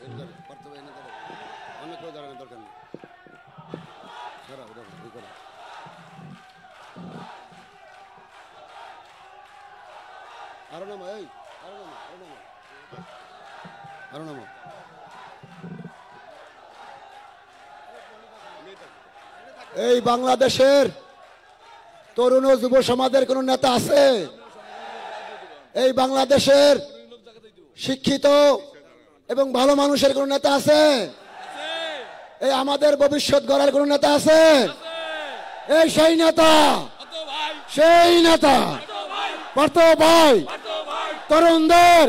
এই বাংলাদেশের তরুণ ও যুব সমাজের কোন নেতা আছে? এই বাংলাদেশের শিক্ষিত এবং ভালো মানুষের কোন নেতা আছে? এই আমাদের ভবিষ্যৎ গড়ার কোন নেতা আছে? এই সেই নেতা, সেই নেতা পার্থ ভাই তরুণদের,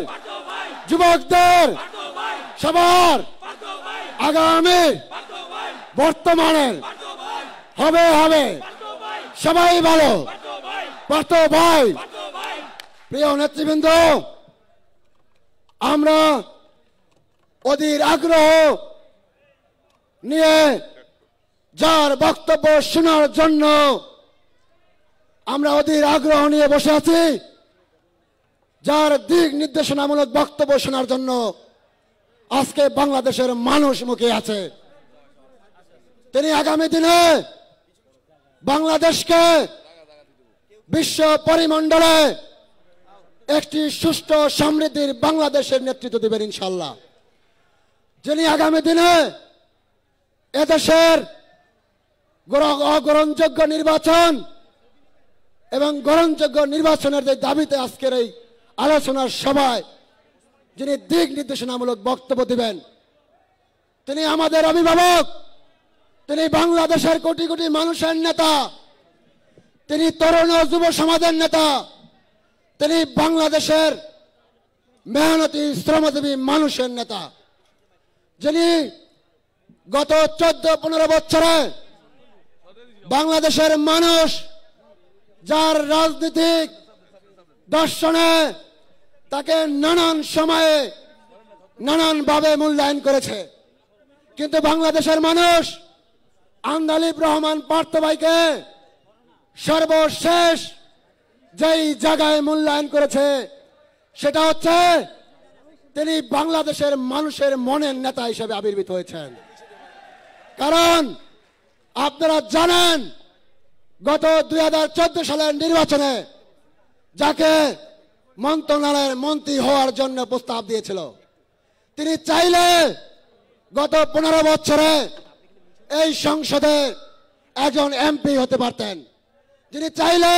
যুবকদের, সবার আগামী বর্তমানের হবে হবে সবাই ভালো। পার্থ ভাই, প্রিয় নেতৃবৃন্দ, আমরা অধীর আগ্রহ নিয়ে যার বক্তব্য শোনার জন্য আমরা অধীর আগ্রহ নিয়ে বসে আছি, যার দিক নির্দেশনামূলক বক্তব্য শোনার জন্য আজকে বাংলাদেশের মানুষ মুখে আছে। তিনি আগামী দিনে বাংলাদেশকে বিশ্ব পরিমণ্ডলে একটি সুষ্ঠু সমৃদ্ধির বাংলাদেশের নেতৃত্ব দেবেন ইনশাআল্লাহ। যিনি আগামী দিনে এদেশের গ্রহণযোগ্য নির্বাচন এবং গ্রহণযোগ্য নির্বাচনের যে দাবিতে আজকের এই আলোচনার সভায় যিনি দিক নির্দেশনামূলক বক্তব্য দিবেন, তিনি আমাদের অভিভাবক, তিনি বাংলাদেশের কোটি কোটি মানুষের নেতা, তিনি তরুণ ও যুব সমাজের নেতা, তিনি বাংলাদেশের মেহনতি শ্রমজীবী মানুষের নেতা, যিনি গত 14-15 বছরে বাংলাদেশের মানুষ যার রাজনৈতিক দর্শনে তাকে নানান সময়ে নানানভাবে মূল্যায়ন করেছে, কিন্তু বাংলাদেশের মানুষ আন্দালিব রহমান পার্থ ভাইকে সর্বশেষ যেই জায়গায় মূল্যায়ন করেছে সেটা হচ্ছে তিনি বাংলাদেশের মানুষের মনের নেতা হিসেবে আবির্ভূত হয়েছেন। কারণ আপনারা জানেন, গত 2014 সালের নির্বাচনে যাকে মন্ত্রণালয়ের মন্ত্রী হওয়ার জন্য প্রস্তাব দিয়েছিল, তিনি চাইলে গত 15 বছরে এই সংসদে একজন এমপি হতে পারতেন। যিনি চাইলে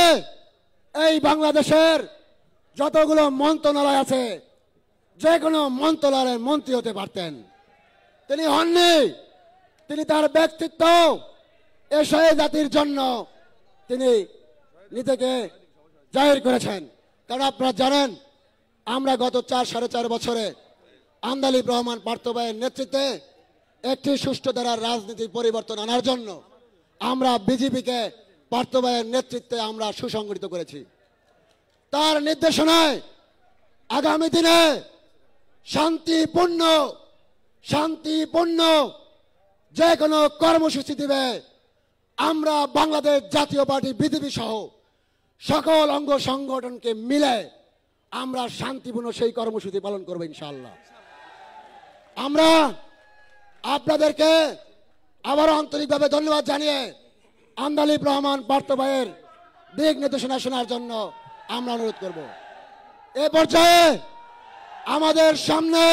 এই বাংলাদেশের যতগুলো মন্ত্রণালয় আছে যে কোনো মন্ত্রণালয়ের মন্ত্রী হতে পারতেন। তিনি হননি। তিনি তার ব্যক্তিত্ব এশিয়া জাতির জন্য তিনি নিজেকে জাহির করেছেন। কারণ আপনারা জানেন, আমরা গত 4-4.5 বছরে আন্দালিব রহমান পার্থ ভাইয়ের নেতৃত্বে একটি সুষ্ঠু ধারার রাজনীতি পরিবর্তন আনার জন্য আমরা বিজেপিকে পার্থ ভাইয়ের নেতৃত্বে আমরা সুসংগঠিত করেছি। তার নির্দেশনায় আগামী দিনে শান্তিপূর্ণ যে কোনো কর্মসূচি দিবে, আমরা বাংলাদেশ জাতীয় পার্টি বিজেপি সহ সকল অঙ্গ সংগঠনকে মিলে আমরা শান্তিপূর্ণ সেই কর্মসূচি পালন করব ইনশাআল্লাহ। আমরা আপনাদেরকে আবার আন্তরিকভাবে ধন্যবাদ জানিয়ে আন্দালিব রহমান পার্থ ভাইয়ের দিক নির্দেশনা শোনার জন্য আমরা অনুরোধ করব। এ পর্যায়ে আমাদের সামনে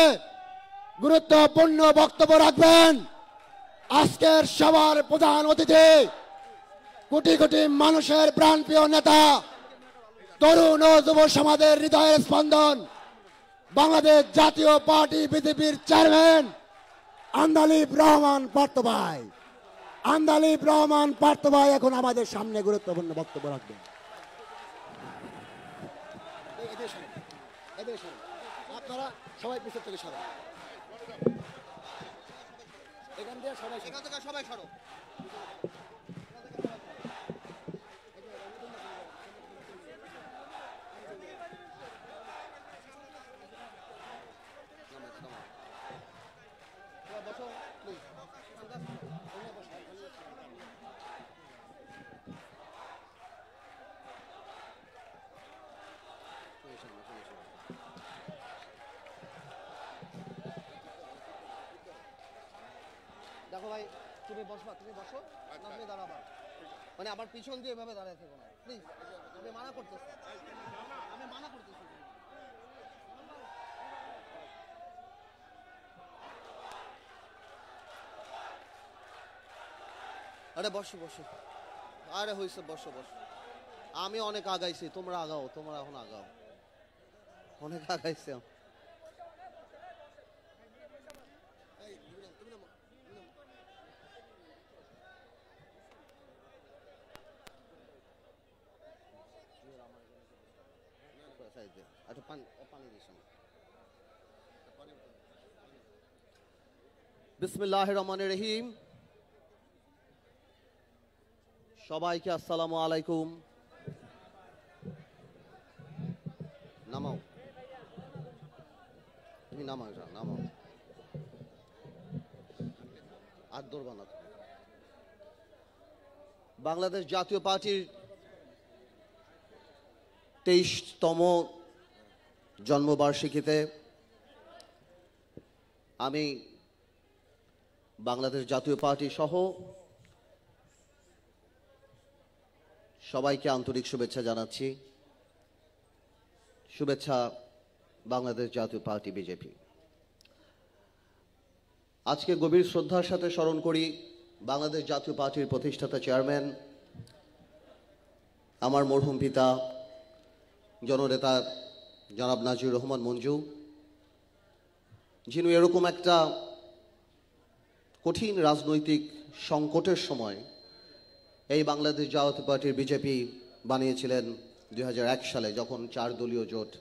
গুরুত্বপূর্ণ বক্তব্য রাখবেন আজকের সবার প্রধান অতিথি, কোটি কোটি মানুষের প্রাণপ্রিয় নেতা, তরুণ ও যুব সমাজের হৃদয়ের স্পন্দন, বাংলাদেশ জাতীয় পার্টি বিজেপির চেয়ারম্যান আন্দালিব রহমান পার্থ ভাই। আন্দালিব রহমান পার্থ ভাই এখন আমাদের সামনে গুরুত্বপূর্ণ বক্তব্য রাখবেন। আপনারা সবাই পিছন থেকে সরো, এখান থেকে সবাই সরো। সবাই তুমি বসবা, তুমি বসো, আপনি দাঁড়াবা, মানে আমার পিছন দিয়ে এভাবে দাঁড়ায় থেকো না প্লিজ, আমি মানা করতেছি, আমি মানা করতেছি। আরে বসো বসো, আরে হয়েছে, বসো বসো, আমি অনেক আগাইছি, তোমরা আগাও, তোমরা এখন আগাও, অনেক আগাইছি। আচ্ছা পানি দিস। বিসমিল্লাহির রহমানির রহিম। সবাইকে আসসালামু আলাইকুম। নামাও, তুমি নামাও, নামাও, আর দৌড়বা না। বাংলাদেশ জাতীয় পার্টির 23তম জন্মবার্ষিকীতে আমি বাংলাদেশ জাতীয় পার্টি সহ সবাইকে আন্তরিক শুভেচ্ছা জানাচ্ছি। শুভেচ্ছা বাংলাদেশ জাতীয় পার্টি বিজেপি। আজকে গভীর শ্রদ্ধার সাথে স্মরণ করি বাংলাদেশ জাতীয় পার্টির প্রতিষ্ঠাতা চেয়ারম্যান, আমার মরহুম পিতা জননেতা জনাব নাজির রহমান মঞ্জু, যিনি এরকম একটা কঠিন রাজনৈতিক সংকটের সময় এই বাংলাদেশ জাতীয় পার্টির বিজেপি বানিয়েছিলেন 2001 সালে, যখন 4 দলীয় জোট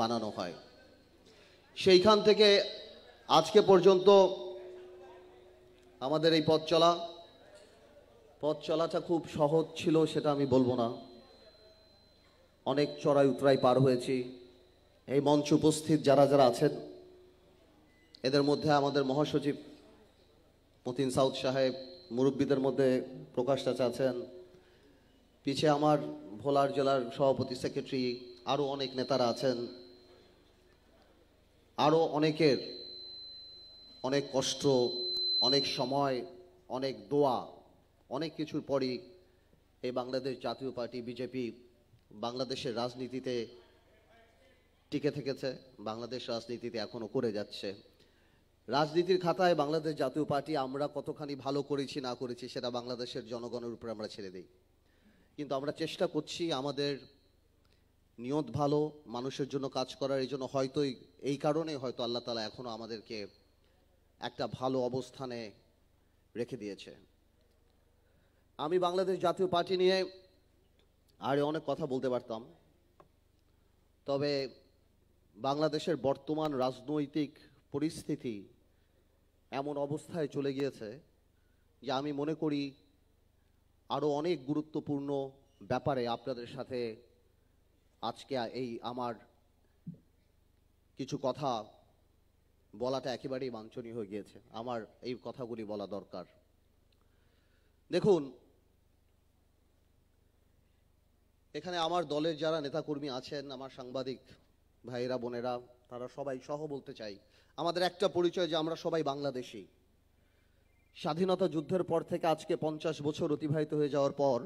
বানানো হয়। সেইখান থেকে আজকে পর্যন্ত আমাদের এই পথ চলাটা খুব সহজ ছিল সেটা আমি বলবো না, অনেক চড়াই উতরাই পার হয়েছি। এই মঞ্চে উপস্থিত যারা যারা আছেন, এদের মধ্যে আমাদের মহাসচিব মতিন সাউদ সাহেব, মুরব্বীদের মধ্যে প্রকাশ চাচা আছেন, পিছিয়ে আমার ভোলার জেলার সভাপতি সেক্রেটারি, আরও অনেক নেতারা আছেন। আরও অনেকের অনেক কষ্ট, অনেক সময়, অনেক দোয়া, অনেক কিছুর পরই এই বাংলাদেশ জাতীয় পার্টি বিজেপি বাংলাদেশের রাজনীতিতে টিকে থেকেছে, বাংলাদেশ রাজনীতিতে এখনও করে যাচ্ছে। রাজনীতির খাতায় বাংলাদেশ জাতীয় পার্টি আমরা কতখানি ভালো করেছি না করেছি সেটা বাংলাদেশের জনগণের উপরে আমরা ছেড়ে দিই, কিন্তু আমরা চেষ্টা করছি, আমাদের নিয়ত ভালো, মানুষের জন্য কাজ করার। এই জন্য হয়তো এই কারণে হয়তো আল্লাহ তাআলা এখনও আমাদেরকে একটা ভালো অবস্থানে রেখে দিয়েছে। আমি বাংলাদেশ জাতীয় পার্টি নিয়ে আরও অনেক কথা বলতে পারতাম, তবে বাংলাদেশের বর্তমান রাজনৈতিক পরিস্থিতি এমন অবস্থায় চলে গিয়েছে যে আমি মনে করি আরও অনেক গুরুত্বপূর্ণ ব্যাপারে আপনাদের সাথে আজকে এই আমার কিছু কথা বলাটা একেবারেই বাঞ্ছনীয় হয়ে গিয়েছে। আমার এই কথাগুলি বলা দরকার। দেখুন, এখানে আমার দলের যারা নেতাকর্মী আছেন, আমার সাংবাদিক ভাইয়েরা বোনেরা, তারা সবাই সহ বলতে চাই, আমাদের একটা পরিচয় যে আমরা সবাই বাংলাদেশী। স্বাধীনতা যুদ্ধের পর থেকে আজকে 50 বছর অতিবাহিত হয়ে যাওয়ার পর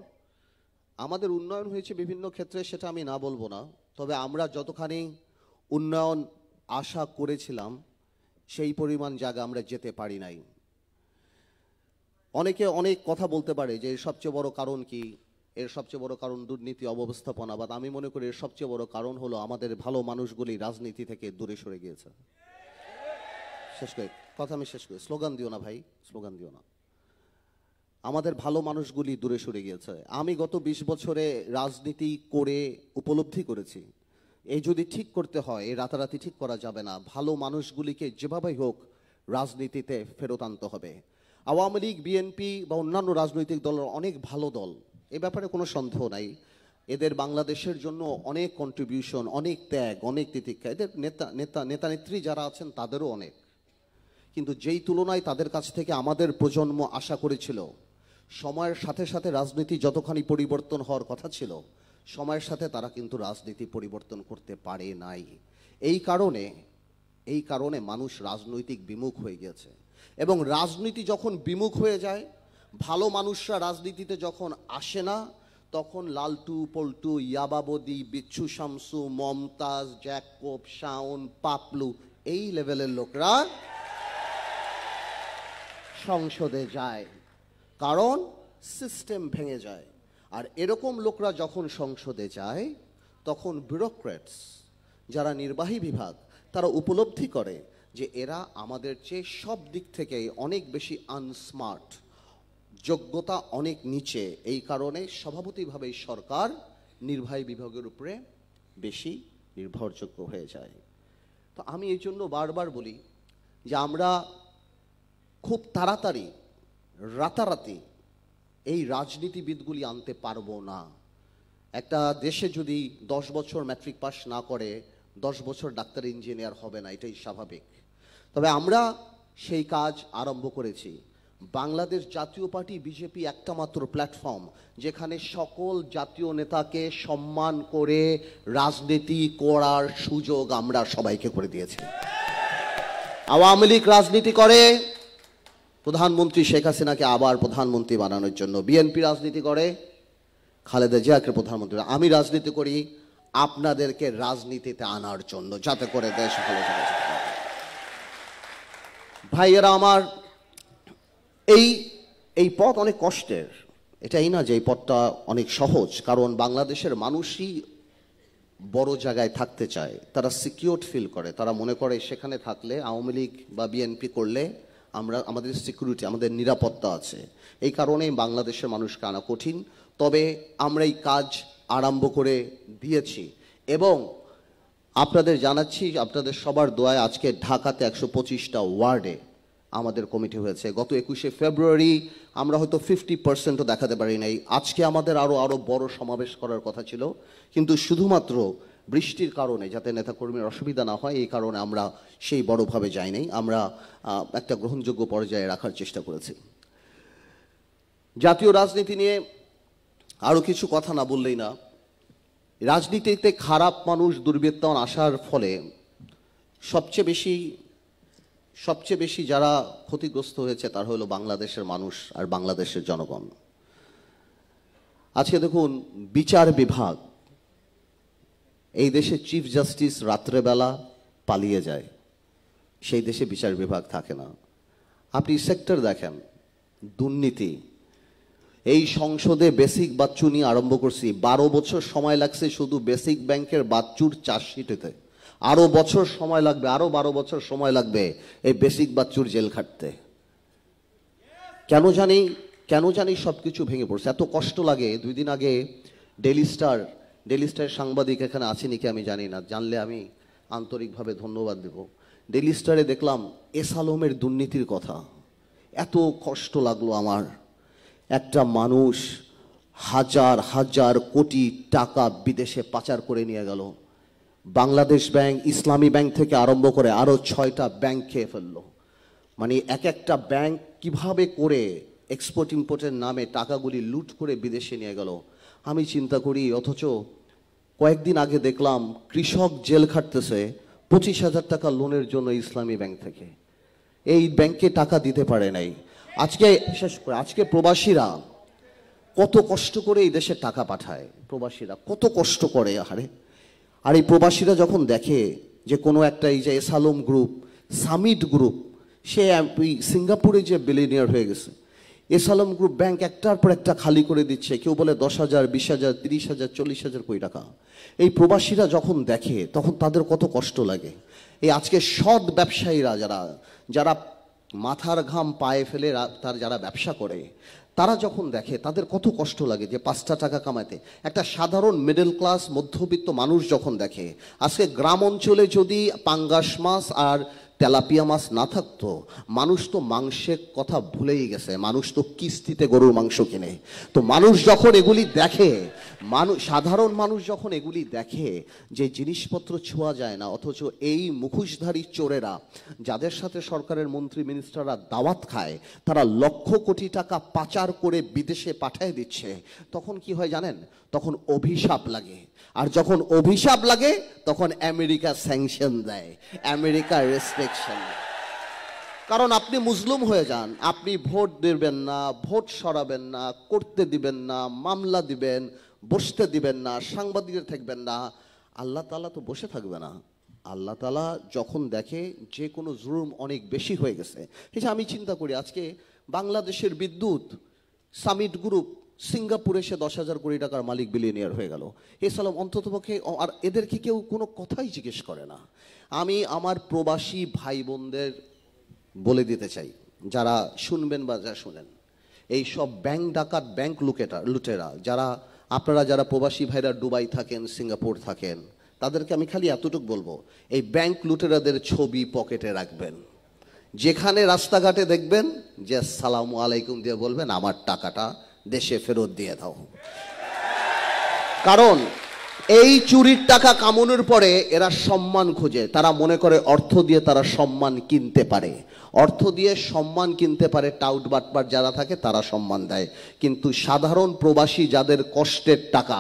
আমাদের উন্নয়ন হয়েছে বিভিন্ন ক্ষেত্রে, সেটা আমি না বলবো না, তবে আমরা যতখানি উন্নয়ন আশা করেছিলাম সেই পরিমাণ জায়গা আমরা যেতে পারি নাই। অনেকে অনেক কথা বলতে পারে যে এর সবচেয়ে বড় কারণ কি, এর সবচেয়ে বড় কারণ দুর্নীতি, অব্যবস্থাপনা, বা আমি মনে করি এর সবচেয়ে বড় কারণ হলো আমাদের ভালো মানুষগুলি রাজনীতি থেকে দূরে সরে গিয়েছে। শেষ করে কথা আমি শেষ করি, স্লোগান দিও না ভাই, স্লোগান দিও না। আমাদের ভালো মানুষগুলি দূরে সরে গিয়েছে। আমি গত 20 বছরে রাজনীতি করে উপলব্ধি করেছি, এই যদি ঠিক করতে হয় এই রাতারাতি ঠিক করা যাবে না। ভালো মানুষগুলিকে যেভাবেই হোক রাজনীতিতে ফেরত আনতে হবে। আওয়ামী লীগ, বিএনপি বা অন্যান্য রাজনৈতিক দলের অনেক ভালো দল, এ ব্যাপারে কোনো সন্দেহ নাই। এদের বাংলাদেশের জন্য অনেক কন্ট্রিবিউশন, অনেক ত্যাগ, অনেক তিতিক্ষা, এদের নেতা নেত্রী যারা আছেন তাদেরও অনেক, কিন্তু যেই তুলনায় তাদের কাছ থেকে আমাদের প্রজন্ম আশা করেছিল, সময়ের সাথে সাথে রাজনীতি যতখানি পরিবর্তন হওয়ার কথা ছিল, সময়ের সাথে তারা কিন্তু রাজনীতি পরিবর্তন করতে পারে নাই। এই কারণে এই কারণে মানুষ রাজনৈতিক বিমুখ হয়ে গেছে। এবং রাজনীতি যখন বিমুখ হয়ে যায়, ভালো মানুষরা রাজনীতিতে যখন আসে না, তখন লালটু পল্টু, ইয়াবাবদি, বিচ্ছু শামসু, মমতাজ, জ্যাকব, শাওন, পাপলু এই লেভেলের লোকরা সংসদে যায়, কারণ সিস্টেম ভেঙে যায়। আর এরকম লোকরা যখন সংসদে যায়, তখন ব্যুরোক্র্যাটস, যারা নির্বাহী বিভাগ, তারা উপলব্ধি করে যে এরা আমাদের চেয়ে সব দিক থেকে অনেক বেশি আনস্মার্ট, যোগ্যতা অনেক নিচে। এই কারণে স্বভাবতভাবেই সরকার নির্বাহী বিভাগের উপরে বেশি নির্ভরযোগ্য হয়ে যায়। তো আমি এই জন্য বারবার বলি যে আমরা খুব তাড়াতাড়ি রাতারাতি এই রাজনীতিবিদগুলি আনতে পারবো না। একটা দেশে যদি 10 বছর ম্যাট্রিক পাস না করে 10 বছর ডাক্তার ইঞ্জিনিয়ার হবে না, এটাই স্বাভাবিক। তবে আমরা সেই কাজ আরম্ভ করেছি। বাংলাদেশ জাতীয় পার্টি বিজেপি একটা মাত্র প্ল্যাটফর্ম যেখানে সকল জাতীয় নেতাকে সম্মান করে রাজনীতি করার সুযোগ আমরা সবাইকে করে দিয়েছি। আওয়ামী লীগ রাজনীতি করে প্রধানমন্ত্রী শেখ হাসিনাকে আবার প্রধানমন্ত্রী বানানোর জন্য, বিএনপি রাজনীতি করে খালেদা জিয়াকে প্রধানমন্ত্রী, আমি রাজনীতি করি আপনাদেরকে রাজনীতিতে আনার জন্য, যাতে করে দেশ ভালো থাকে। ভাইয়েরা আমার, এই পথ অনেক কষ্টের, এটাই না যে এই পথটা অনেক সহজ, কারণ বাংলাদেশের মানুষই বড় জায়গায় থাকতে চায়, তারা সিকিউর ফিল করে, তারা মনে করে সেখানে থাকলে আওয়ামী লীগ বা বিএনপি করলে আমাদের সিকিউরিটি, আমাদের নিরাপত্তা আছে। এই কারণেই বাংলাদেশের মানুষকে আনা কঠিন। তবে আমরা এই কাজ আরম্ভ করে দিয়েছি এবং আপনাদের জানাচ্ছি, আপনাদের সবার দোয়ায় আজকে ঢাকাতে 125টা ওয়ার্ডে আমাদের কমিটি হয়েছে। গত 21শে ফেব্রুয়ারি আমরা হয়তো 50%ও দেখাতে পারি নাই। আজকে আমাদের আরও বড় সমাবেশ করার কথা ছিল, কিন্তু শুধুমাত্র বৃষ্টির কারণে, যাতে নেতাকর্মীর অসুবিধা না হয়, এই কারণে আমরা সেই বড়ভাবে যাই নাই। আমরা একটা গ্রহণযোগ্য পর্যায়ে রাখার চেষ্টা করেছি। জাতীয় রাজনীতি নিয়ে আরও কিছু কথা না বললেই না। রাজনীতিতে খারাপ মানুষ, দুর্বৃত্তায়ন আসার ফলে সবচেয়ে বেশি যারা ক্ষতিগ্রস্ত হয়েছে তারা হলো বাংলাদেশের মানুষ আর বাংলাদেশের জনগণ। আজকে দেখুন, বিচার বিভাগ, এই দেশে চিফ জাস্টিস রাত্রেবেলা পালিয়ে যায়, সেই দেশে বিচার বিভাগ থাকে না। আপনি সেক্টর দেখেন, দুর্নীতি। এই সংসদে বেসিক বাচ্চু নিয়ে আরম্ভ করছি, 12 বছর সময় লাগছে শুধু বেসিক ব্যাংকের বাচ্চুর চার্জশিটেতে, আরো বছর সময় লাগবে, আরো 12 বছর সময় লাগবে এই বেসিক বাচ্চুর জেল খাটতে। কেন জানি সবকিছু ভেঙে পড়ছে, এত কষ্ট লাগে। 2 দিন আগে ডেইলি স্টার সাংবাদিক এখানে আছে নাকি আমি জানি না, জানলে আমি আন্তরিকভাবে ধন্যবাদ দেব। ডেইলি স্টারে দেখলাম এস আলমের দুর্নীতির কথা, এত কষ্ট লাগলো আমার। একটা মানুষ হাজার হাজার কোটি টাকা বিদেশে পাচার করে নিয়ে গেল, বাংলাদেশ ব্যাংক, ইসলামী ব্যাংক থেকে আরম্ভ করে আরো 6টা ব্যাংক খেয়ে ফেললো। মানে একটা ব্যাংক কিভাবে করে এক্সপোর্ট ইম্পোর্টের নামে টাকাগুলি লুট করে বিদেশে নিয়ে গেল আমি চিন্তা করি। অথচ কয়েকদিন আগে দেখলাম কৃষক জেল খাটতেছে 25,000 টাকা লোনের জন্য ইসলামী ব্যাংক থেকে, এই ব্যাংকে টাকা দিতে পারে নাই। আজকে প্রবাসীরা কত কষ্ট করে এই দেশে টাকা পাঠায়, প্রবাসীরা কত কষ্ট করে আহারে। আর এই প্রবাসীরা যখন দেখে যে কোনো একটা, এই যে S Alam group, Summit group, সে সিঙ্গাপুরে যে বিলিয়নিয়ার হয়ে গেছে, এস আলম গ্রুপ ব্যাংক একটার পর একটা খালি করে দিচ্ছে, কেউ বলে 10,000, 20,000, 30,000, 40,000 কোটি টাকা। এই প্রবাসীরা যখন দেখে তখন তাদের কত কষ্ট লাগে। এই আজকে সৎ ব্যবসায়ীরা যারা মাথার ঘাম পায়ে ফেলে যারা ব্যবসা করে, তারা যখন দেখে তাদের কত কষ্ট লাগে যে 5টা টাকা কামাতে। একটা সাধারণ মিডল ক্লাস মধ্যবিত্ত মানুষ যখন দেখে, আজকে গ্রাম অঞ্চলে যদি পাঙ্গাস মাছ আর তেলাপিয়া মাছ না থাকতো, মানুষ তো মাংসের কথা ভুলেই গেছে, মানুষ তো কিস্তিতে গরুর মাংস কিনে। তো মানুষ যখন এগুলি দেখে, সাধারণ মানুষ যখন এগুলি দেখে যে জিনিসপত্র ছোঁয়া যায় না, অথচ এই মুখোশধারী চোরেরা যাদের সাথে সরকারের মন্ত্রী মিনিস্টাররা দাওয়াত খায়, তারা লক্ষ কোটি টাকা পাচার করে বিদেশে পাঠিয়ে দিচ্ছে, তখন কি হয় জানেন? তখন অভিশাপ লাগে। আর যখন অভিশাপ লাগে তখন আমেরিকা স্যাংশন দেয়, আমেরিকা রেস্ট্রিকশন। কারণ আপনি মুসলিম হয়ে যান, আপনি ভোট দেবেন না, ভোট সরাবেন না, করতে দিবেন না, মামলা দিবেন, বসতে দিবেন না, সাংবাদিকদের থাকবেন না, আল্লাহ তাআলা তো বসে থাকবে না। আল্লাহ তাআলা যখন দেখে যে কোনো জুলুম অনেক বেশি হয়ে গেছে, এই যে আমি চিন্তা করি আজকে বাংলাদেশের বিদ্যুৎ সামিট গ্রুপ সিঙ্গাপুরে সে 10,000 কোটি টাকার মালিক, বিলিয়নিয়ার হয়ে গেল। এসালাম অন্ততপক্ষে, আর এদেরকে কেউ কোনো কথাই জিজ্ঞেস করে না। আমি আমার প্রবাসী ভাই বোনদের বলে দিতে চাই, যারা শুনবেন বা যা শুনেন, এই সব ব্যাংক ডাকাত, ব্যাংক লুটেরা যারা, আপনারা যারা প্রবাসী ভাইরা দুবাই থাকেন, সিঙ্গাপুর থাকেন, তাদেরকে আমি খালি এতটুকু বলবো, এই ব্যাংক লুটেরাদের ছবি পকেটে রাখবেন। যেখানে রাস্তাঘাটে দেখবেন যে আসসালামু আলাইকুম দিয়ে বলবেন আমার টাকাটা দেশে ফেরত দিয়ে দাও। কারণ এই চুরির টাকা কামানোর পরে এরা সম্মান খোঁজে, তারা মনে করে অর্থ দিয়ে তারা সম্মান কিনতে পারে, অর্থ দিয়ে সম্মান কিনতে পারে। টাউট বাটপার যারা থাকে তারা সম্মান দেয়, কিন্তু সাধারণ প্রবাসী যাদের কষ্টের টাকা,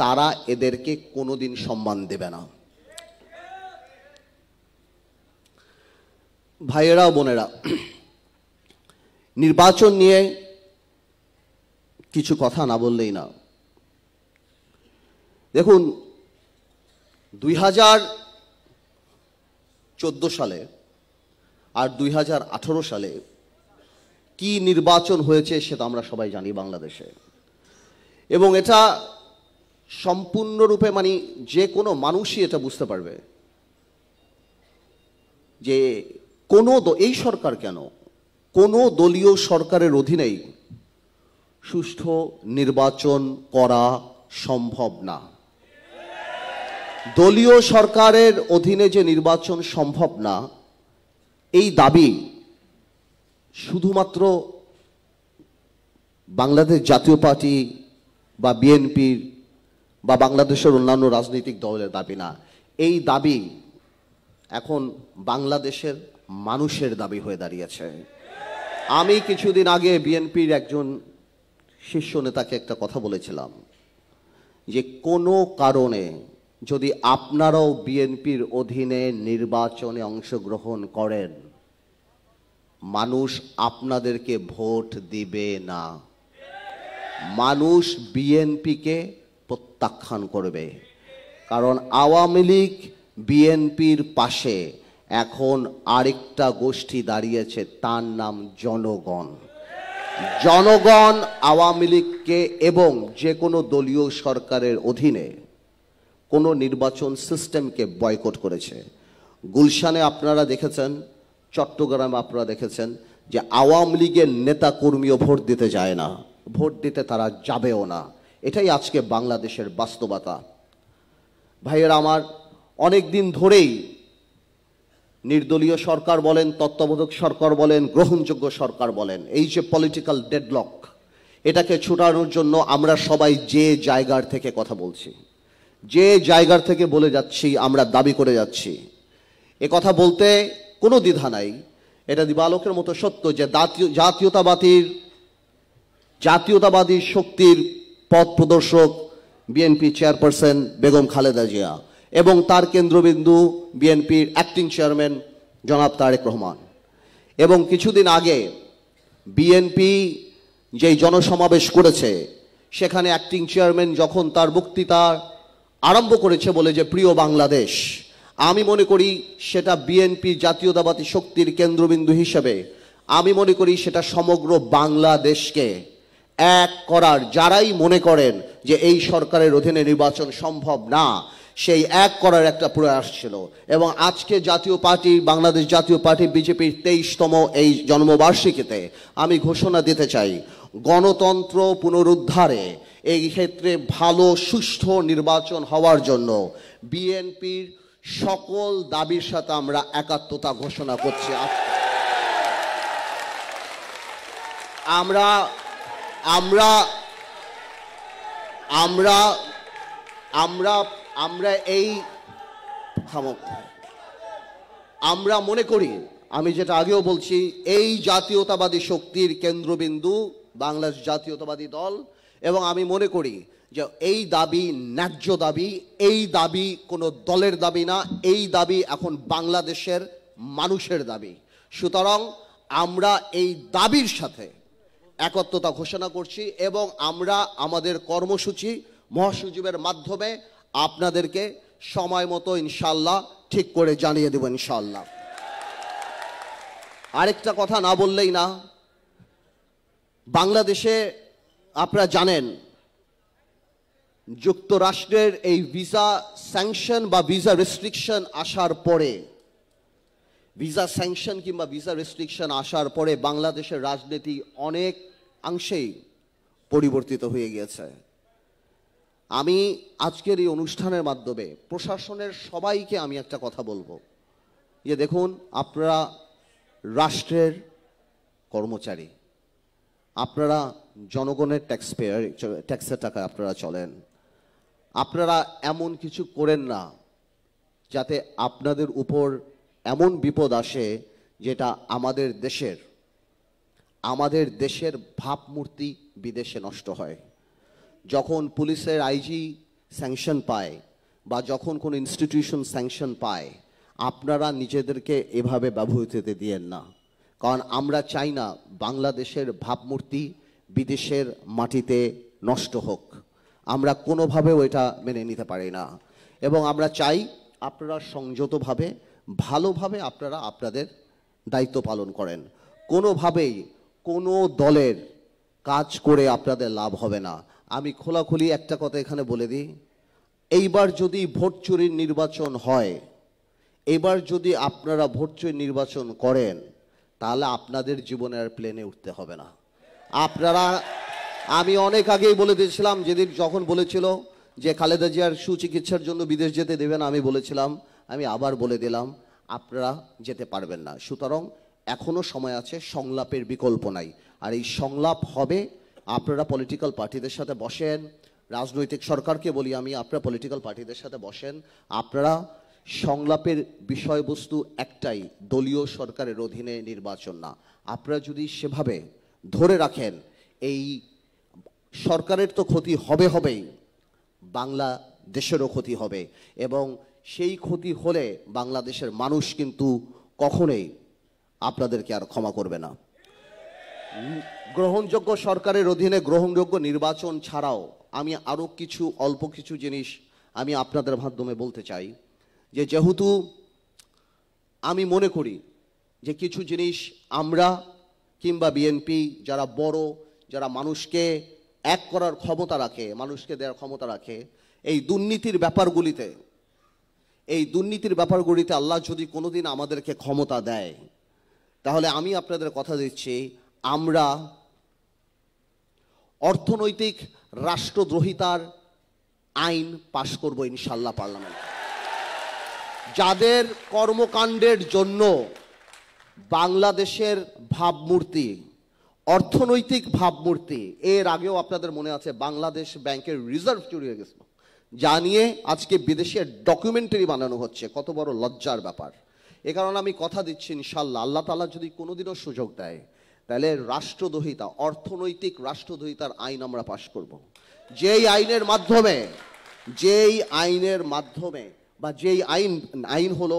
তারা এদেরকে কোনোদিন সম্মান দেবে না। ভাইয়েরা বোনেরা, নির্বাচন নিয়ে কিছু কথা না বললেই না। দেখুন 2014 সালে আর 2018 সালে কি নির্বাচন হয়েছে সেটা আমরা সবাই জানি বাংলাদেশে, এবং এটা সম্পূর্ণরূপে মানে যে কোনো মানুষই এটা বুঝতে পারবে যে এই সরকার কেন, কোনো দলীয় সরকারের অধীনেই সুষ্ঠু নির্বাচন করা সম্ভব না। দলীয় সরকারের অধীনে যে নির্বাচন সম্ভব না, এই দাবি শুধুমাত্র বাংলাদেশ জাতীয় পার্টি বা বিএনপির বা বাংলাদেশের অন্যান্য রাজনৈতিক দলের দাবি না, এই দাবি এখন বাংলাদেশের মানুষের দাবি হয়ে দাঁড়িয়েছে। আমি কিছুদিন আগে বিএনপির একজন শীর্ষ নেতাকে একটা কথা বলেছিলাম যে কোনো কারণে যদি আপনারাও বিএনপির অধীনে নির্বাচনে অংশগ্রহণ করেন, মানুষ আপনাদেরকে ভোট দিবে না, মানুষ বিএনপিকে প্রত্যাখ্যান করবে। কারণ আওয়ামী লীগ বিএনপির পাশে এখন আরেকটা গোষ্ঠী দাঁড়িয়েছে, তার নাম জনগণ। জনগণ আওয়ামী লীগকে এবং যে কোনো দলীয় সরকারের অধীনে কোনো নির্বাচন সিস্টেমকে বয়কট করেছে। গুলশানে আপনারা দেখেছেন, চট্টগ্রামে আপনারা দেখেছেন যে আওয়ামী লীগের নেতা কর্মীও ভোট দিতে যায় না, ভোট দিতে তারা যাবেও না। এটাই আজকে বাংলাদেশের বাস্তবতা। ভাইয়েরা আমার, অনেক দিন ধরেই নির্দলীয় সরকার বলেন, তত্ত্বাবধায়ক সরকার বলেন, গ্রহণযোগ্য সরকার বলেন, এই যে পলিটিক্যাল ডেডলক, এটাকে ছুটানোর জন্য আমরা সবাই যে জায়গার থেকে কথা বলছি, যে জায়গার থেকে বলে যাচ্ছি, আমরা দাবি করে যাচ্ছি, এ কথা বলতে কোনো দ্বিধা নাই। এটা দিবালোকের মতো সত্য যে জাতীয়তাবাদী শক্তির পথ প্রদর্শক বিএনপি চেয়ারপারসন বেগম খালেদা জিয়া এবং তার কেন্দ্রবিন্দু বিএনপির অ্যাক্টিং চেয়ারম্যান জনাব তারেক রহমান। এবং কিছুদিন আগে বিএনপি যেই জনসমাবেশ করেছে, সেখানে অ্যাক্টিং চেয়ারম্যান যখন তার বক্তৃতা আরম্ভ করেছে বলে যে প্রিয় বাংলাদেশ, আমি মনে করি সেটা বিএনপি জাতীয়তাবাদী শক্তির কেন্দ্রবিন্দু হিসেবে আমি মনে করি সেটা সমগ্র বাংলাদেশকে এক করার, যারাই মনে করেন যে এই সরকারের অধীনে নির্বাচন সম্ভব না, সেই এক করার একটা প্রয়াস ছিল। এবং আজকে জাতীয় পার্টি, বাংলাদেশ জাতীয় পার্টি বিজেপির 23তম এই জন্মবার্ষিকীতে আমি ঘোষণা দিতে চাই, গণতন্ত্র পুনরুদ্ধারে এই ক্ষেত্রে ভালো সুষ্ঠু নির্বাচন হওয়ার জন্য বিএনপির সকল দাবির সাথে আমরা একাত্মতা ঘোষণা করছি। আমরা আমরা আমরা আমরা আমরা এই আমরা মনে করি, আমি যেটা আগেও বলছি, এই জাতীয়তাবাদী শক্তির কেন্দ্রবিন্দু বাংলাদেশ জাতীয়তাবাদী দল, এবং আমি মনে করি যে এই দাবি ন্যায্য দাবি, এই দাবি কোনো দলের দাবি না, এই দাবি এখন বাংলাদেশের মানুষের দাবি। সুতরাং আমরা এই দাবির সাথে একত্রতা ঘোষণা করছি এবং আমরা আমাদের কর্মসূচি মহাসচিবের মাধ্যমে আপনাদেরকে সময় মতো ইনশাল্লাহ ঠিক করে জানিয়ে দেব ইনশাল্লাহ। আরেকটা কথা না বললেই না, বাংলাদেশে আপনারা জানেন যুক্তরাষ্ট্রের এই ভিসা স্যাংশন বা ভিসা রেস্ট্রিকশন আসার পরে, ভিসা স্যাংশন কিংবা ভিসা রেস্ট্রিকশন আসার পরে বাংলাদেশের রাজনীতি অনেক অংশেই পরিবর্তিত হয়ে গিয়েছে। আমি আজকের এই অনুষ্ঠানের মাধ্যমে প্রশাসনের সবাইকে আমি একটা কথা বলবো যে দেখুন, আপনারা রাষ্ট্রের কর্মচারী, আপনারা জনগণের ট্যাক্সের টাকায় আপনারা চলেন। আপনারা এমন কিছু করেন না যাতে আপনাদের উপর এমন বিপদ আসে যেটা আমাদের দেশের ভাবমূর্তি বিদেশে নষ্ট হয়। যখন পুলিশের আইজি স্যাংশন পায় বা যখন কোনো ইনস্টিটিউশন স্যাংশন পায়, আপনারা নিজেদেরকে এভাবে ব্যবহৃত হতে দিয়েন না, কারণ আমরা চাই না বাংলাদেশের ভাবমূর্তি বিদেশের মাটিতে নষ্ট হোক। আমরা কোনোভাবেও এটা মেনে নিতে পারি না এবং আমরা চাই আপনারা সংযতভাবে ভালোভাবে আপনারা আপনাদের দায়িত্ব পালন করেন। কোনোভাবেই কোনো দলের কাজ করে আপনাদের লাভ হবে না। আমি খোলাখুলি একটা কথা এখানে বলে দিই, এইবার যদি ভোট চুরির নির্বাচন হয়, এবার যদি আপনারা ভোট চুরির নির্বাচন করেন, তাহলে আপনাদের জীবনে আর প্লেনে উঠতে হবে না। আপনারা, আমি অনেক আগেই বলে দিয়েছিলাম, যেদিন যখন বলেছিল যে খালেদা জিয়ার সুচিকিৎসার জন্য বিদেশ যেতে দেবেন, আমি বলেছিলাম, আমি আবার বলে দিলাম, আপনারা যেতে পারবেন না। সুতরাং এখনো সময় আছে, সংলাপের বিকল্প নাই। আর এই সংলাপ হবে, আপনারা পলিটিক্যাল পার্টিদের সাথে বসেন, রাজনৈতিক সরকারকে বলি আমি, আপনারা পলিটিক্যাল পার্টিদের সাথে বসেন। আপনারা সংলাপের বিষয়বস্তু একটাই, দলীয় সরকারের অধীনে নির্বাচন না। আপনারা যদি সেভাবে ধরে রাখেন, এই সরকারের তো ক্ষতি হবেই, বাংলাদেশেরও ক্ষতি হবে, এবং সেই ক্ষতি হলে বাংলাদেশের মানুষ কিন্তু কখনোই আপনাদেরকে আর ক্ষমা করবে না। গ্রহণযোগ্য সরকারের অধীনে গ্রহণযোগ্য নির্বাচন ছাড়াও আমি আরও অল্প কিছু জিনিস আমি আপনাদের মাধ্যমে বলতে চাই, যে যেহেতু আমি মনে করি যে কিছু জিনিস আমরা কিংবা বিএনপি যারা বড়, যারা মানুষকে এক করার ক্ষমতা রাখে, মানুষকে দেওয়ার ক্ষমতা রাখে, এই দুর্নীতির ব্যাপারগুলিতে আল্লাহ যদি কোনোদিন আমাদেরকে ক্ষমতা দেয়, তাহলে আমি আপনাদের কথা দিচ্ছি, আমরা অর্থনৈতিক রাষ্ট্রদ্রোহিতার আইন পাশ করব ইনশাল্লাহ পার্লামেন্টে। যাদের কর্মকাণ্ডের জন্য বাংলাদেশের ভাবমূর্তি, অর্থনৈতিক ভাবমূর্তি, এর আগেও আপনাদের মনে আছে বাংলাদেশ ব্যাংকের রিজার্ভ চুরি হয়ে গেছিল, যা নিয়ে আজকে বিদেশে ডকুমেন্টারি বানানো হচ্ছে, কত বড় লজ্জার ব্যাপার। এ কারণে আমি কথা দিচ্ছি ইনশাল্লাহ, আল্লাহ তাআলা যদি কোনোদিনও সুযোগ দেয়, তাহলে রাষ্ট্রদ্রোহিতা, অর্থনৈতিক রাষ্ট্রদ্রোহিতার আইন আমরা পাশ করব। যেই আইনের মাধ্যমে বা যেই আইন হলো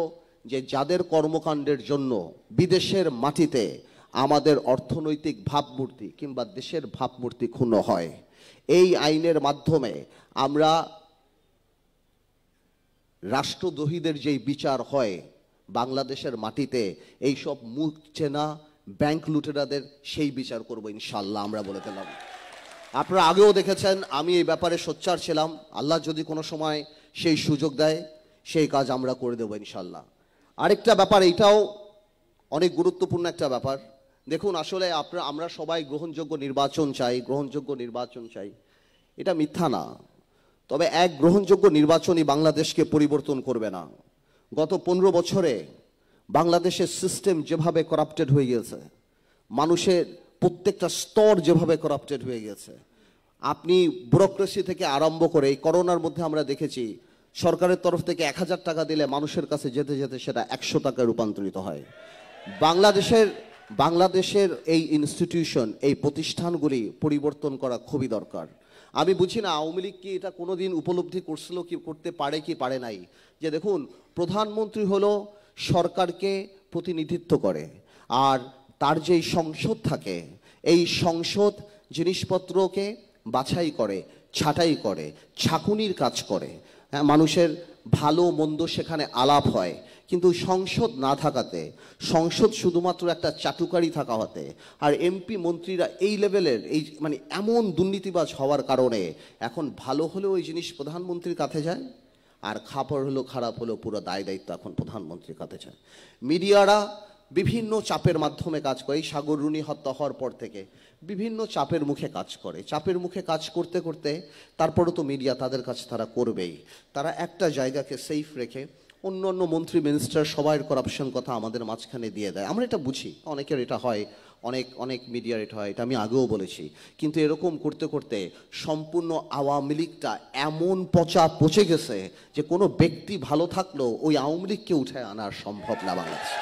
যে যাদের কর্মকাণ্ডের জন্য বিদেশের মাটিতে আমাদের অর্থনৈতিক ভাবমূর্তি কিংবা দেশের ভাবমূর্তি ক্ষুণ্ণ হয়, এই আইনের মাধ্যমে আমরা রাষ্ট্রদ্রোহীদের যেই বিচার হয় বাংলাদেশের মাটিতে, এই সব মুখ চেনা ব্যাংক লুটেরাদের সেই বিচার করব ইনশাল্লাহ, আমরা বলে দিলাম। আপনারা আগেও দেখেছেন আমি এই ব্যাপারে সোচ্চার ছিলাম, আল্লাহ যদি কোনো সময় সেই সুযোগ দেয়, সেই কাজ আমরা করে দেবো ইনশাল্লাহ। আরেকটা ব্যাপার, এটাও অনেক গুরুত্বপূর্ণ একটা ব্যাপার। দেখুন, আসলে আমরা সবাই গ্রহণযোগ্য নির্বাচন চাই, এটা মিথ্যা না। তবে এক গ্রহণযোগ্য নির্বাচনই বাংলাদেশকে পরিবর্তন করবে না। গত 15 বছরে বাংলাদেশের সিস্টেম যেভাবে করাপ্টেড হয়ে গেছে, মানুষের প্রত্যেকটা স্তর যেভাবে করাপ্টেড হয়ে গেছে, আপনি ব্যুরোক্রেসি থেকে আরম্ভ করে এই করোনার মধ্যে আমরা দেখেছি সরকারের তরফ থেকে 1000 টাকা দিলে মানুষের কাছে যেতে যেতে সেটা 100 টাকায় রূপান্তরিত হয়। বাংলাদেশের এই ইনস্টিটিউশন, এই প্রতিষ্ঠানগুলি পরিবর্তন করা খুবই দরকার। আমি বুঝি না আওয়ামী লীগ কি এটা কোনোদিন উপলব্ধি করছিল, কি করতে পারে কি পারে নাই, যে দেখুন প্রধানমন্ত্রী হলো সরকারকে প্রতিনিধিত্ব করে, আর তার যেই সংসদ থাকে এই সংসদ জিনিসপত্রকে বাছাই করে, ছাঁটাই করে, ছাঁকুনির কাজ করে। হ্যাঁ, মানুষের ভালো মন্দ সেখানে আলাপ হয়, কিন্তু সংসদ না থাকাতে, সংসদ শুধুমাত্র একটা চাটুকারি থাকা হতে, আর এমপি মন্ত্রীরা এই লেভেলের এই মানে এমন দুর্নীতিবাজ হওয়ার কারণে এখন ভালো হলেও ওই জিনিস প্রধানমন্ত্রীর কাছে যায়, আর খারাপ হলো পুরো দায় দায়িত্ব এখন প্রধানমন্ত্রীর কাছে যায়। মিডিয়ারা বিভিন্ন চাপের মাধ্যমে কাজ করে। এই সাগররুনি হত্যা হওয়ার পর থেকে বিভিন্ন চাপের মুখে কাজ করে, চাপের মুখে কাজ করতে করতে তারপরে তো মিডিয়া তাদের কাছে তারা করবেই। তারা একটা জায়গাকে সেফ রেখে অন্য অন্য মন্ত্রী মিনিস্টার সবাইয়ের করাপশন কথা আমাদের মাঝখানে দিয়ে দেয়। আমরা এটা বুঝি, অনেকের এটা হয়, অনেক মিডিয়ার এটা হয়, এটা আমি আগেও বলেছি। কিন্তু এরকম করতে করতে সম্পূর্ণ আওয়ামী লীগটা এমন পচে গেছে যে কোনো ব্যক্তি ভালো থাকলেও ওই আওয়ামী লীগকে উঠে আনা সম্ভব না বাংলাদেশে,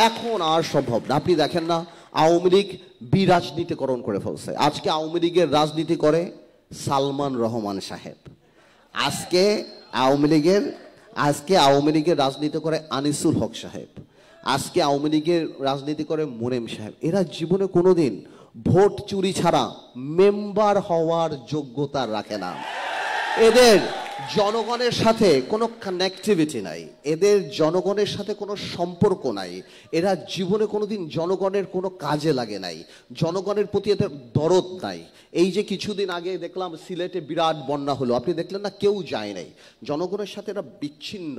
এখন আর সম্ভব না। আপনি দেখেন না, আওয়ামী লীগ বিরাজনীতিকরণ করে ফেলছে। আজকে আওয়ামী লীগের রাজনীতি করে সালমান রহমান সাহেব, আজকে আওয়ামী লীগের রাজনীতি করে আনিসুল হক সাহেব, আজকে আওয়ামী লীগের রাজনীতি করে মোনেম সাহেব। এরা জীবনে কোনোদিন ভোট চুরি ছাড়া মেম্বার হওয়ার যোগ্যতা রাখে না। এদের জনগণের সাথে কোনো কানেক্টিভিটি নাই, এদের জনগণের সাথে কোনো সম্পর্ক নাই, এরা জীবনে কোনোদিন জনগণের কোনো কাজে লাগে নাই, জনগণের প্রতি এদের দরদ নাই। এই যে কিছুদিন আগে দেখলাম সিলেটে বিরাট বন্যা হলো, আপনি দেখলেন না, কেউ যায় নাই, জনগণের সাথে এরা বিচ্ছিন্ন।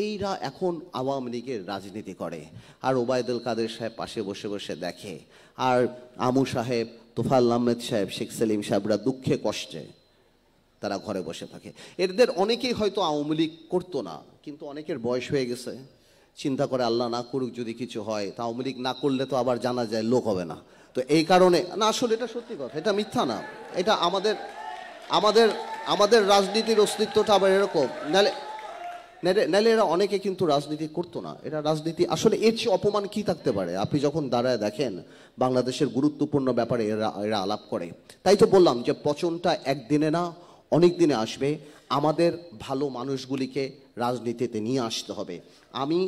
এইরা এখন আওয়ামী লীগের রাজনীতি করে, আর ওবায়দুল কাদের সাহেব পাশে বসে বসে দেখে, আর আমু সাহেব, তোফাল আহমেদ সাহেব, শেখ সেলিম সাহেবরা দুঃখে কষ্টে তারা ঘরে বসে থাকে। এদের অনেকেই হয়তো আওয়ামী লীগ করতো না, কিন্তু অনেকের বয়স হয়ে গেছে, চিন্তা করে আল্লাহ না করুক যদি কিছু হয়, তা আওয়ামী লীগ না করলে তো আবার জানা যায় লোক হবে না। তো এই কারণে না, আসলে এটা সত্যি কথা, এটা মিথ্যা না, এটা আমাদের রাজনীতির অস্তিত্বটা আবার এরকম। নাহলে এরা অনেকে কিন্তু রাজনীতি করতো না। এটা রাজনীতি আসলে এর চেয়ে অপমান কি থাকতে পারে? আপনি যখন দাঁড়ায় দেখেন বাংলাদেশের গুরুত্বপূর্ণ ব্যাপারে এরা আলাপ করে। তাই তো বললাম যে পচনটা একদিনে না, অনেক দিনে আসবে। আমাদের ভালো মানুষগুলিকে রাজনীতিতে নিয়ে আসতে হবে। আমি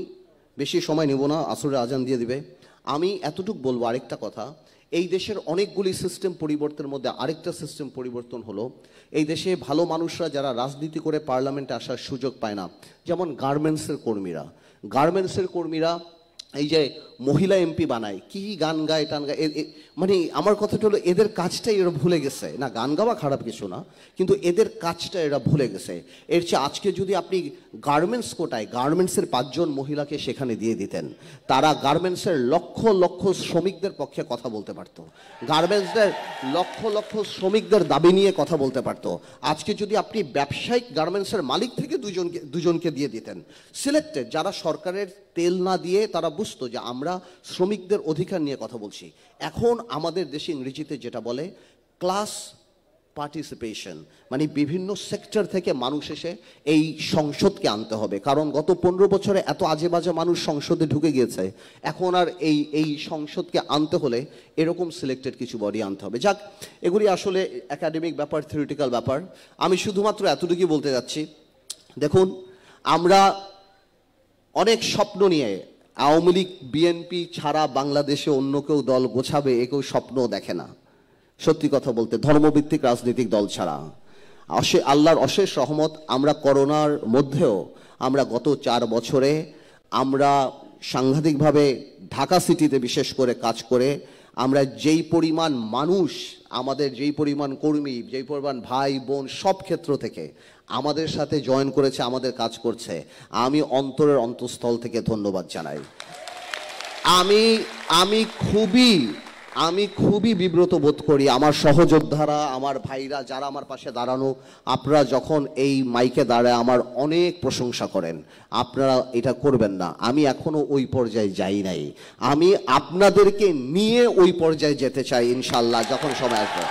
বেশি সময় নেব না, আসরের আজান দিয়ে দিবে। আমি এতটুকু বলবো, আরেকটা কথা, এই দেশের অনেকগুলি সিস্টেম পরিবর্তনের মধ্যে আরেকটা সিস্টেম পরিবর্তন হলো, এই দেশে ভালো মানুষরা যারা রাজনীতি করে পার্লামেন্টে আসার সুযোগ পায় না, যেমন গার্মেন্টসের কর্মীরা এই যে মহিলা এমপি বানায়, কি গান গায় টান গায়, মানে আমার কথাটা হলো এদের কাজটাই এরা ভুলে গেছে। না, গান গাওয়া খারাপ কিছু না, কিন্তু এদের কাজটা এরা ভুলে গেছে। এর চেয়ে আজকে যদি আপনি গার্মেন্টস কোটায় গার্মেন্টসের 5 জন মহিলাকে সেখানে দিয়ে দিতেন, তারা গার্মেন্টসের লক্ষ লক্ষ শ্রমিকদের পক্ষে কথা বলতে পারত, গার্মেন্টসদের লক্ষ লক্ষ শ্রমিকদের দাবি নিয়ে কথা বলতে পারত। আজকে যদি আপনি ব্যবসায়িক গার্মেন্টসের মালিক থেকে দুজনকে দিয়ে দিতেন, সিলেক্টেড, যারা সরকারের তেল না দিয়ে তারা বুঝতো যে আমরা শ্রমিকদের অধিকার নিয়ে কথা বলছি। এখন আমাদের দেশে ইংরেজিতে যেটা বলে ক্লাস পার্টিসিপেশন, মানে বিভিন্ন সেক্টর থেকে মানুষ এসে এই সংসদকে আনতে হবে। কারণ গত 15 বছরে এত আজে বাজে মানুষ সংসদে ঢুকে গিয়েছে, এখন আর এই সংসদকে আনতে হলে এরকম সিলেক্টেড কিছু বডি আনতে হবে। যাক, এগুলি আসলে একাডেমিক ব্যাপার, থিওরিটিক্যাল ব্যাপার। আমি শুধুমাত্র এতটুকুই বলতে যাচ্ছি, দেখুন আমরা অনেক স্বপ্ন নিয়ে, আওয়ামী লীগ বিএনপি ছাড়া বাংলাদেশে অন্য কেউ দল গোছাবে এ কেউ স্বপ্নও দেখে না। সত্যি কথা বলতে, ধর্মভিত্তিক রাজনৈতিক দল ছাড়া। আল্লাহর অশেষ রহমত, আমরা করোনার মধ্যেও আমরা গত 4 বছরে আমরা সাংঘাতিকভাবে ঢাকা সিটিতে বিশেষ করে কাজ করে আমরা যেই পরিমাণ মানুষ, আমাদের যেই পরিমাণ কর্মী, যেই পরিমাণ ভাই বোন সব ক্ষেত্র থেকে আমাদের সাথে জয়েন করেছে, আমাদের কাজ করছে, আমি অন্তরের অন্তঃস্থল থেকে ধন্যবাদ জানাই। আমি আমি খুবই বিব্রত বোধ করি, আমার সহযোদ্ধারা, আমার ভাইরা যারা আমার পাশে দাঁড়ানো, আপনারা যখন এই মাইকে দাঁড়ায় আমার অনেক প্রশংসা করেন। আপনারা এটা করবেন না, আমি এখনো ওই পর্যায়ে যাই নাই। আমি আপনাদেরকে নিয়ে ওই পর্যায়ে যেতে চাই ইনশাল্লাহ যখন সময় আসবে।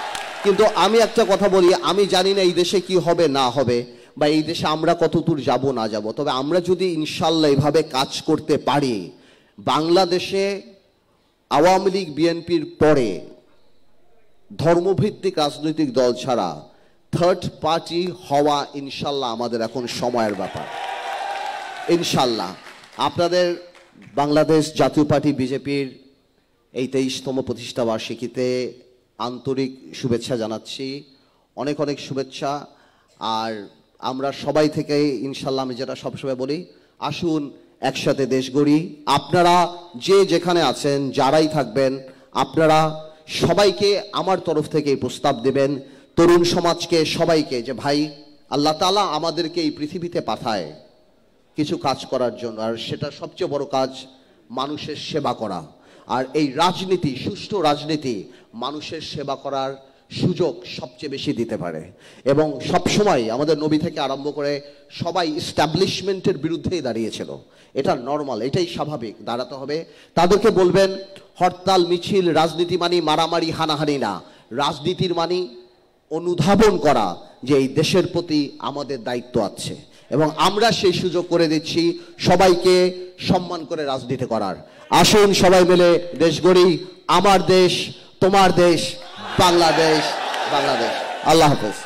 কিন্তু আমি একটা কথা বলি, আমি জানি না এই দেশে কি হবে না হবে, বা এই দেশে আমরা কতদূর যাব না যাব, তবে আমরা যদি ইনশাল্লাহ এভাবে কাজ করতে পারি, বাংলাদেশে আওয়ামী লীগ বিএনপির পরে ধর্মভিত্তিক রাজনৈতিক দল ছাড়া থার্ড পার্টি হওয়া ইনশাল্লাহ আমাদের এখন সময়ের ব্যাপার। ইনশাল্লাহ আপনাদের বাংলাদেশ জাতীয় পার্টি বিজেপির এই 23তম প্রতিষ্ঠা বার্ষিকীতে আন্তরিক শুভেচ্ছা জানাচ্ছি, অনেক অনেক শুভেচ্ছা। আর আমরা সবাই থেকে ইনশাল্লাহ, আমি যেটা সবসময় বলি, আসুন একসাথে দেশ গড়ি। আপনারা যে যেখানে আছেন, যারাই থাকবেন, আপনারা সবাইকে আমার তরফ থেকে এই প্রস্তাব দেবেন, তরুণ সমাজকে, সবাইকে, যে ভাই আল্লাহ তাআলা আমাদেরকে এই পৃথিবীতে পাঠায় কিছু কাজ করার জন্য, আর সেটা সবচেয়ে বড় কাজ মানুষের সেবা করা। আর এই রাজনীতি, সুষ্ঠু রাজনীতি মানুষের সেবা করার সুযোগ সবচেয়ে বেশি দিতে পারে। এবং সবসময় আমাদের নবী থেকে আরম্ভ করে সবাই ইস্টাবলিশমেন্টের বিরুদ্ধেই দাঁড়িয়েছিল, এটা নর্মাল, এটাই স্বাভাবিক, দাঁড়াতে হবে। তাদেরকে বলবেন হরতাল মিছিল, রাজনীতি মানি মারামারি হানাহানি না, রাজনীতির মানি অনুধাবন করা যে এই দেশের প্রতি আমাদের দায়িত্ব আছে, এবং আমরা সেই সুযোগ করে দিচ্ছি সবাইকে সম্মান করে রাজনীতি করার। আসুন সবাই মিলে দেশ গড়ি, আমার দেশ, তোমার দেশ, বাংলাদেশ, বাংলাদেশ। আল্লাহ হাফেজ।